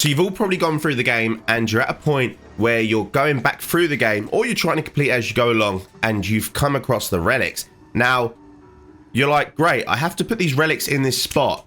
So you've all probably gone through the game and you're at a point where you're going back through the game, or you're trying to complete as you go along, and you've come across the relics. Now, you're like, great, I have to put these relics in this spot.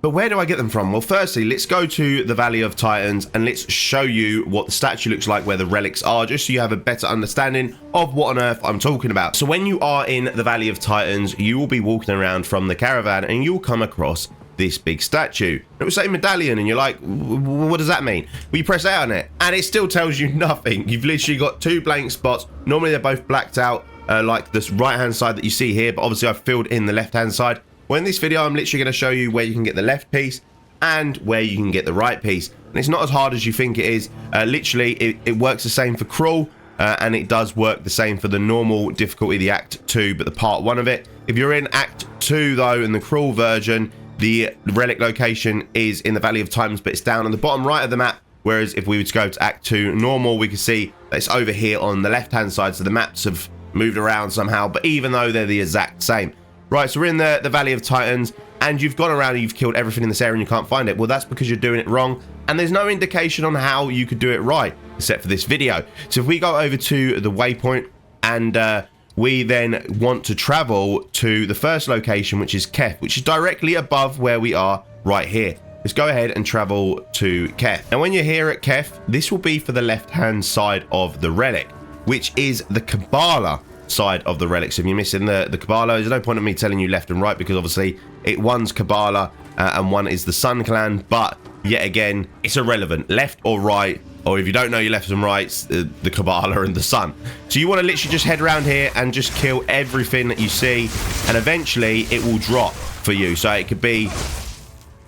But where do I get them from? Well, firstly, let's go to the Valley of Titans and let's show you what the statue looks like where the relics are, just so you have a better understanding of what on earth I'm talking about. So when you are in the Valley of Titans, you will be walking around from the caravan and you'll come across this big statue. It will say medallion and you're like, what does that mean? Well, you press A on it and it still tells you nothing. You've literally got two blank spots. Normally they're both blacked out, like this right hand side that you see here, but obviously I've filled in the left hand side. Well, in this video I'm literally going to show you where you can get the left piece and where you can get the right piece, and it's not as hard as you think it is. Literally it works the same for crawl, and it does work the same for the normal difficulty, the Act 2, but the Part 1 of it. If you're in Act 2 though, in the crawl version, the relic location is in the Valley of Titans, but it's down on the bottom right of the map. Whereas if we were to go to Act 2 normal, we can see that it's over here on the left hand side, so the maps have moved around somehow, but even though they're the exact same. Right, so we're in the Valley of Titans and you've gone around and you've killed everything in this area and you can't find it. Well, that's because you're doing it wrong, and there's no indication on how you could do it right except for this video. So if we go over to the waypoint and we then want to travel to the first location, which is Kef, which is directly above where we are right here. Let's go ahead and travel to Kef. Now when you're here at Kef, this will be for the left hand side of the relic, which is the Kabbalah side of the relics. If you're missing the Kabbalah, there's no point in me telling you left and right, because obviously one's Kabbalah and one is the Sun Clan, but yet again it's irrelevant, left or right, or if you don't know your lefts and rights, the Kabbalah and the Sun. So you want to literally just head around here and just kill everything that you see, and eventually it will drop for you. So it could be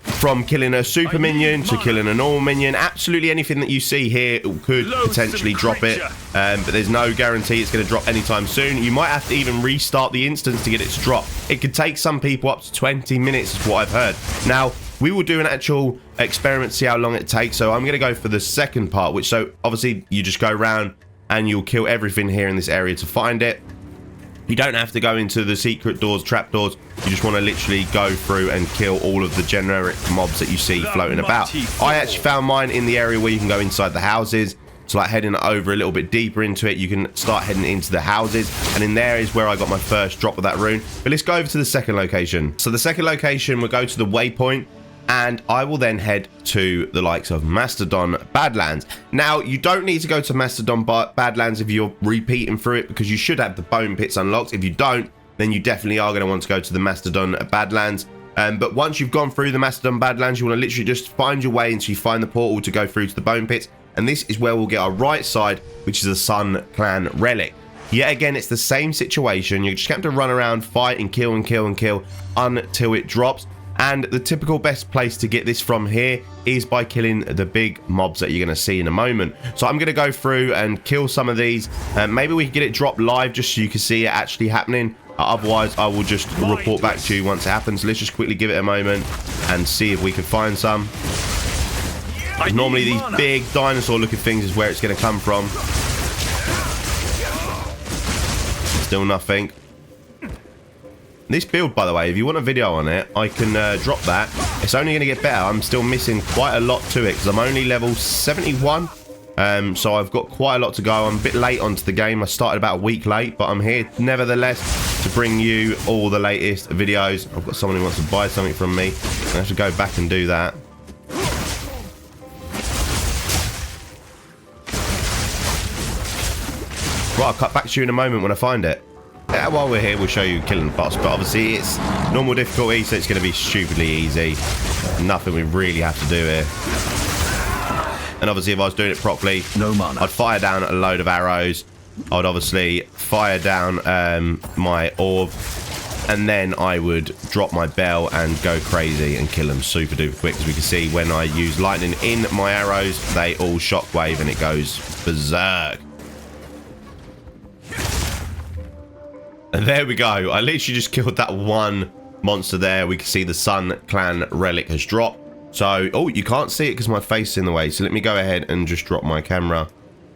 from killing a super minion to killing a normal minion. Absolutely anything that you see here could potentially drop it, but there's no guarantee it's going to drop anytime soon. You might have to even restart the instance to get it to drop. It could take some people up to 20 minutes is what I've heard. Now we will do an actual experiment, see how long it takes. So I'm going to go for the second part, which, so obviously you just go around and you'll kill everything here in this area to find it. You don't have to go into the secret doors, trapdoors. You just want to literally go through and kill all of the generic mobs that you see floating about. I actually found mine in the area where you can go inside the houses. So like heading over a little bit deeper into it, you can start heading into the houses, and in there is where I got my first drop of that rune. But let's go over to the second location. So the second location, we'll go to the waypoint, and I will then head to the likes of Mastodon Badlands. Now, you don't need to go to Mastodon Badlands if you're repeating through it, because you should have the bone pits unlocked. If you don't, then you definitely are going to want to go to the Mastodon Badlands. But once you've gone through the Mastodon Badlands, you want to literally just find your way until you find the portal to go through to the bone pits. And this is where we'll get our right side, which is a Sun Clan relic. Yet again, it's the same situation. You just have to run around, fight and kill and kill and kill until it drops. And the typical best place to get this from here is by killing the big mobs that you're going to see in a moment. So I'm going to go through and kill some of these. Maybe we can get it dropped live just so you can see it actually happening. Otherwise, I will just report back to you once it happens. Let's just quickly give it a moment and see if we can find some. Normally these big dinosaur looking things is where it's going to come from. Still nothing. This build, by the way, if you want a video on it, I can drop that. It's only going to get better. I'm still missing quite a lot to it because I'm only level 71. So I've got quite a lot to go. I'm a bit late onto the game. I started about a week late, but I'm here nevertheless to bring you all the latest videos. I've got someone who wants to buy something from me. I have to go back and do that. Right, I'll cut back to you in a moment when I find it. Yeah, while we're here, we'll show you killing the boss, but obviously it's normal difficulty, so it's going to be stupidly easy. Nothing we really have to do here. And obviously if I was doing it properly, I'd fire down a load of arrows. I would obviously fire down my orb, and then I would drop my bell and go crazy and kill them super duper quick. As we can see, when I use lightning in my arrows, they all shockwave and it goes berserk. And there we go. I literally just killed that one monster there. We can see the Sun Clan relic has dropped. So, oh, you can't see it because my face is in the way. So let me go ahead and just drop my camera.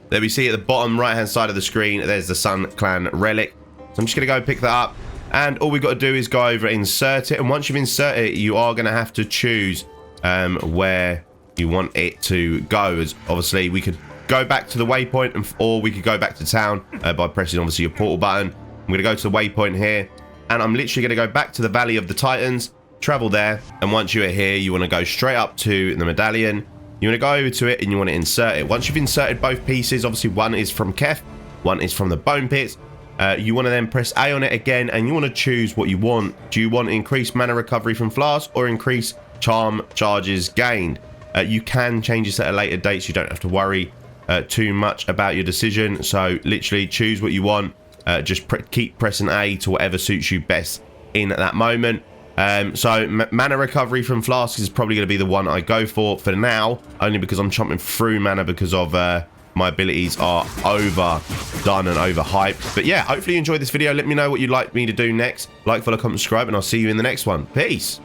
There we see at the bottom right-hand side of the screen, there's the Sun Clan relic. So I'm just going to go pick that up. And all we've got to do is go over, insert it. And once you've inserted it, you are going to have to choose where you want it to go. As obviously we could go back to the waypoint, or we could go back to town by pressing obviously your portal button. I'm going to go to the waypoint here, and I'm literally going to go back to the Valley of the Titans, travel there, and once you are here, you want to go straight up to the medallion. You want to go over to it and you want to insert it. Once you've inserted both pieces, obviously one is from Kef, one is from the bone pits. You want to then press A on it again, and you want to choose what you want. Do you want increased mana recovery from flasks or increase charm charges gained? You can change this at a later date, so you don't have to worry too much about your decision. So literally choose what you want. Just keep pressing A to whatever suits you best in at that moment. So mana recovery from flasks is probably going to be the one I go for now, only because I'm chomping through mana because of my abilities are overdone and overhyped. But yeah, hopefully you enjoyed this video. Let me know what you'd like me to do next. Like, follow, comment, subscribe, and I'll see you in the next one. Peace.